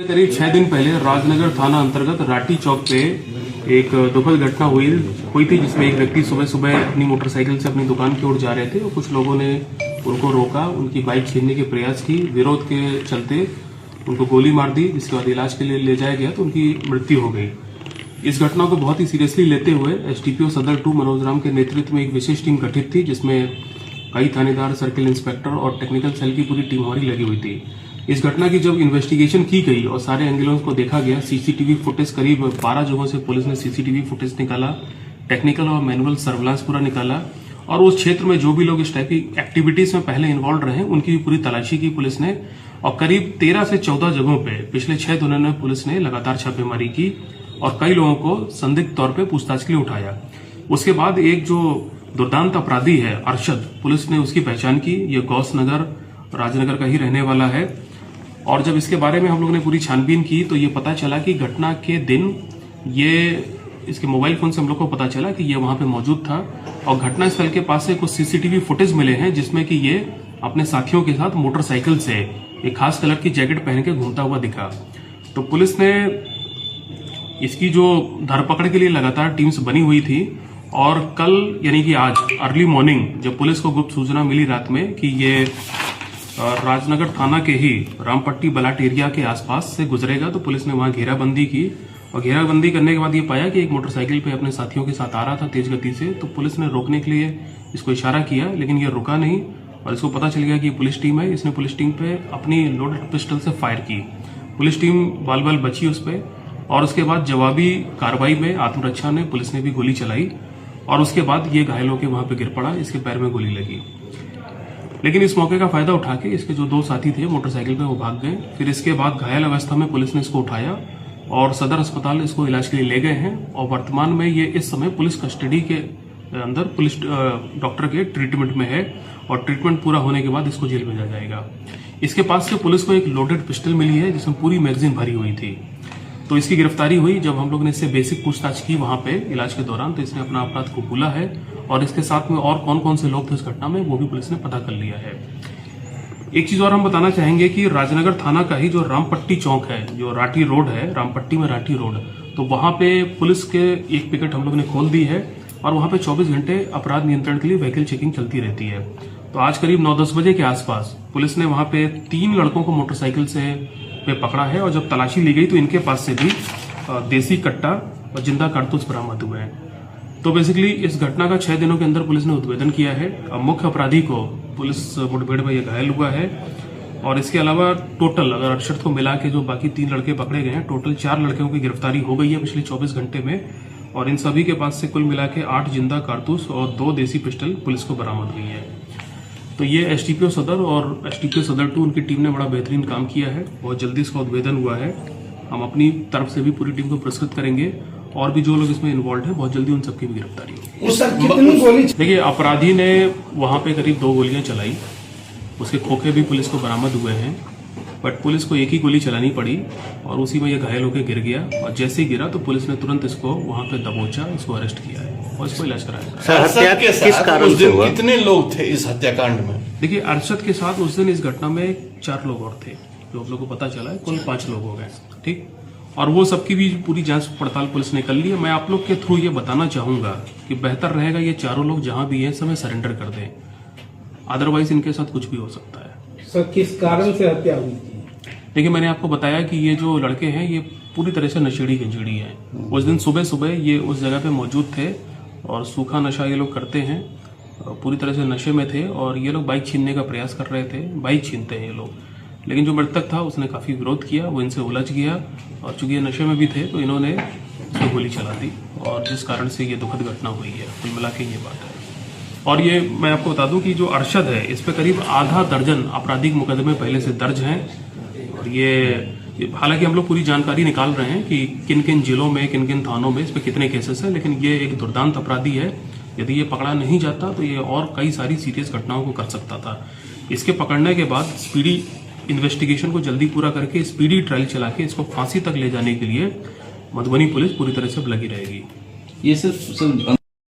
करीब 6 दिन पहले राजनगर थाना अंतर्गत राठी चौक पे एक दुखद घटना हुई थी, जिसमें एक व्यक्ति सुबह सुबह अपनी मोटरसाइकिल से अपनी दुकान की ओर जा रहे थे और कुछ लोगों ने उनको रोका, उनकी बाइक छीनने के प्रयास की। विरोध के चलते उनको गोली मार दी, जिसके बाद इलाज के लिए ले जाया गया तो उनकी मृत्यु हो गई। इस घटना को बहुत ही सीरियसली लेते हुए एसडीपीओ सदर 2 मनोज राम के नेतृत्व में एक विशेष टीम गठित थी, जिसमें कई थानेदार, सर्किल इंस्पेक्टर और टेक्निकल सेल की पूरी टीम हमारी लगी हुई थी। इस घटना की जब इन्वेस्टिगेशन की गई और सारे एंगलों को देखा गया, सीसीटीवी फुटेज करीब 12 जगहों से पुलिस ने सीसीटीवी फुटेज निकाला, टेक्निकल और मैनुअल सर्विलांस पूरा निकाला और उस क्षेत्र में जो भी लोग इस टाइप की एक्टिविटीज में पहले इन्वॉल्व रहे उनकी भी पूरी तलाशी की पुलिस ने। और करीब 13 से 14 जगहों पे पिछले 6 दिनों में पुलिस ने लगातार छापेमारी की और कई लोगों को संदिग्ध तौर पे पूछताछ के लिए उठाया। उसके बाद एक जो दुर्दांत अपराधी है अरशद, पुलिस ने उसकी पहचान की। ये गौस नगर राजनगर का ही रहने वाला है और जब इसके बारे में हम लोगों ने पूरी छानबीन की तो ये पता चला कि घटना के दिन ये इसके मोबाइल फोन से हम लोग को पता चला कि ये वहां पे मौजूद था और घटना स्थल के पास से कुछ सीसीटीवी फुटेज मिले हैं, जिसमें कि ये अपने साथियों के साथ मोटरसाइकिल से एक खास कलर की जैकेट पहन के घूमता हुआ दिखा। तो पुलिस ने इसकी जो धरपकड़ के लिए लगातार टीम्स बनी हुई थी और कल यानी कि आज अर्ली मॉर्निंग जब पुलिस को गुप्त सूचना मिली रात में कि ये राजनगर थाना के ही रामपट्टी बलाट एरिया के आसपास से गुजरेगा, तो पुलिस ने वहां घेराबंदी की और घेराबंदी करने के बाद ये पाया कि एक मोटरसाइकिल पे अपने साथियों के साथ आ रहा था तेज गति से। तो पुलिस ने रोकने के लिए इसको इशारा किया, लेकिन ये रुका नहीं और इसको पता चल गया कि पुलिस टीम है। इसने पुलिस टीम पे अपनी लोडेड पिस्टल से फायर की। पुलिस टीम बाल बाल बची उस पर और उसके बाद जवाबी कार्रवाई में आत्मरक्षा ने पुलिस ने भी गोली चलाई और उसके बाद ये घायल होकर वहां पे गिर पड़ा, इसके पैर में गोली लगी। लेकिन इस मौके का फायदा उठा के इसके जो 2 साथी थे मोटरसाइकिल पे वो भाग गए। फिर इसके बाद घायल अवस्था में पुलिस ने इसको उठाया और सदर अस्पताल इसको इलाज के लिए ले गए हैं और वर्तमान में ये इस समय पुलिस कस्टडी के अंदर पुलिस डॉक्टर के ट्रीटमेंट में है और ट्रीटमेंट पूरा होने के बाद इसको जेल भेजा जाएगा। इसके पास से पुलिस को एक लोडेड पिस्टल मिली है जिसमें पूरी मैगजीन भरी हुई थी। तो इसकी गिरफ्तारी हुई। जब हम लोग ने इससे बेसिक पूछताछ की वहां पे इलाज के दौरान, तो इसने अपना अपराध कबूला है और इसके साथ में और कौन कौन से लोग थे इस घटना में वो भी पुलिस ने पता कर लिया है। एक चीज और हम बताना चाहेंगे कि राजनगर थाना का ही जो रामपट्टी चौक है, जो राठी रोड है, रामपट्टी में राठी रोड, तो वहां पे पुलिस के एक पिकेट हम लोग ने खोल दी है और वहां पे 24 घंटे अपराध नियंत्रण के लिए व्हीकल चेकिंग चलती रहती है। तो आज करीब 9-10 बजे के आसपास पुलिस ने वहां पे 3 लड़कों को मोटरसाइकिल से पे पकड़ा है और जब तलाशी ली गई तो इनके पास से भी देसी कट्टा और जिंदा कारतूस बरामद हुए हैं। तो बेसिकली इस घटना का 6 दिनों के अंदर पुलिस ने उद्भेदन किया है। अब मुख्य अपराधी को पुलिस मुठभेड़ में ये घायल हुआ है और इसके अलावा टोटल अगर अरशद को मिला के जो बाकी 3 लड़के पकड़े गए हैं, टोटल 4 लड़कियों की गिरफ्तारी हो गई है पिछले 24 घंटे में और इन सभी के पास से कुल मिला के 8 जिंदा कारतूस और 2 देसी पिस्टल पुलिस को बरामद हुई है। तो ये एसडीपीओ सदर और एसडीपीओ सदर 2 उनकी टीम ने बड़ा बेहतरीन काम किया है। बहुत जल्दी इसका उद्भेदन हुआ है। हम अपनी तरफ से भी पूरी टीम को पुरस्कृत करेंगे और भी जो लोग इसमें इन्वॉल्व हैं बहुत जल्दी उन सबकी भी गिरफ्तारी होगी। देखिए, अपराधी ने वहां पे करीब 2 गोलियां चलाई, उसके खोखे भी पुलिस को बरामद हुए हैं, बट पुलिस को एक ही गोली चलानी पड़ी और उसी में ये घायल होकर गिर गया और जैसे ही गिरा तो पुलिस ने तुरंत इसको वहां पे दबोचा, इसको अरेस्ट किया है और इसको इलाज कराया। सर, हत्या किस कारण से हुआ? कितने लोग थे इस हत्याकांड में? देखिए, अरशद के साथ उस दिन इस घटना में 4 लोग और थे, जो आप लोग को पता चला है, कुल 5 लोग हो गए। ठीक, और वो सबकी भी पूरी जांच पड़ताल पुलिस ने कर ली है। मैं आप लोग के थ्रू ये बताना चाहूंगा कि बेहतर रहेगा ये चारों लोग जहां भी हैं समय सरेंडर कर दें, अदरवाइज इनके साथ कुछ भी हो सकता है। सर, किस कारण से हत्या हुई थी? देखिए, मैंने आपको बताया कि ये जो लड़के हैं ये पूरी तरह से नशेड़ी गंजेड़ी हैं। उस दिन सुबह सुबह ये उस जगह पे मौजूद थे और सूखा नशा ये लोग करते हैं, पूरी तरह से नशे में थे और ये लोग बाइक छीनने का प्रयास कर रहे थे। बाइक छीनते हैं ये लोग, लेकिन जो मृतक था उसने काफी विरोध किया, वो इनसे उलझ गया और चूंकि ये नशे में भी थे तो इन्होंने उसको गोली चला दी और जिस कारण से ये दुखद घटना हुई है। कुल मिला के ये बात है। और ये मैं आपको बता दूं कि जो अरशद है इस पे करीब आधा दर्जन आपराधिक मुकदमे पहले से दर्ज हैं और ये हालांकि हम लोग पूरी जानकारी निकाल रहे हैं कि किन किन जिलों में, किन किन थानों में इस पे कितने केसेस हैं, लेकिन ये एक दुर्दांत अपराधी है। यदि ये पकड़ा नहीं जाता तो ये और कई सारी सीरियस घटनाओं को कर सकता था। इसके पकड़ने के बाद स्पीडी इन्वेस्टिगेशन को जल्दी पूरा करके स्पीडी ट्रायल चला के इसको फांसी तक ले जाने के लिए मधुबनी पुलिस पूरी तरह से लगी रहेगी। ये सिर्फ